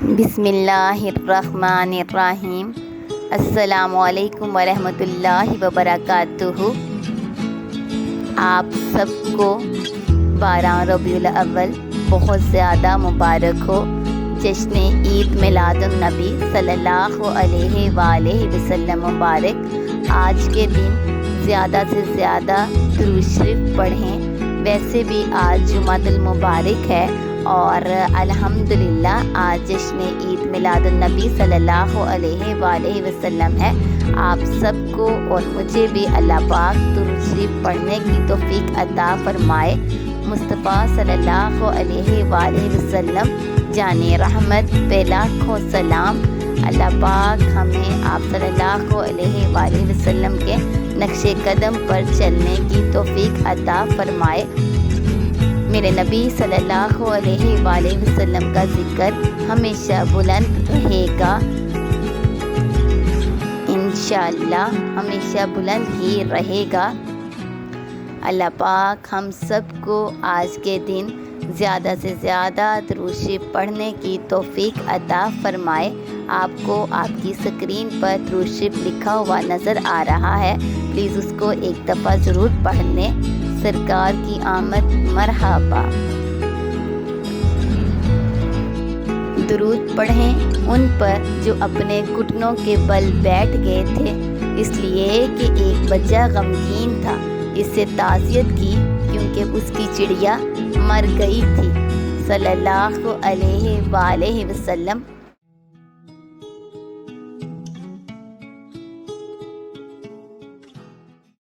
بسم اللہ الرحمن الرحیم۔ السلام علیکم ورحمۃ اللہ وبرکاتہ۔ آپ سب کو 12 ربیع الاول بہت زیادہ مبارک ہو۔ جشن عید میلاد النبی صلی اللہ علیہ وآلہ وسلم مبارک۔ آج کے دن زیادہ سے زیادہ درود شریف پڑھیں۔ ویسے بھی آج جمعۃ المبارک ہے اور الحمدللہ آج جشن عید میلاد النبی صلی اللہ علیہ وآلہ وسلم ہے۔ آپ سب کو اور مجھے بھی اللہ پاک درود شریف پڑھنے کی توفیق عطا فرمائے۔ مصطفیٰ صلی اللہ علیہ وآلہ وسلم جانے رحمت پہ لاکھوں سلام۔ اللہ پاک ہمیں آپ صلی اللہ علیہ وآلہ وسلم کے نقش قدم پر چلنے کی توفیق عطا فرمائے۔ میرے نبی صلی اللہ علیہ وآلہ وسلم کا ذکر ہمیشہ بلند رہے گا، انشاءاللہ ہمیشہ بلند ہی رہے گا۔ اللہ پاک ہم سب کو آج کے دن زیادہ سے زیادہ درود شریف پڑھنے کی توفیق عطا فرمائے۔ آپ کو آپ کی اسکرین پر درود شریف لکھا ہوا نظر آ رہا ہے، پلیز اس کو ایک دفعہ ضرور پڑھ لیں۔ سرکار کی آمد مرحبا۔ درود پڑھیں ان پر جو اپنے گھٹنوں کے بل بیٹھ گئے تھے، اس لیے کہ ایک بچہ غمگین تھا۔ اس سے تعزیت کی کیونکہ اس کی چڑیا مر گئی تھی۔ صلی اللہ علیہ وآلہ وسلم۔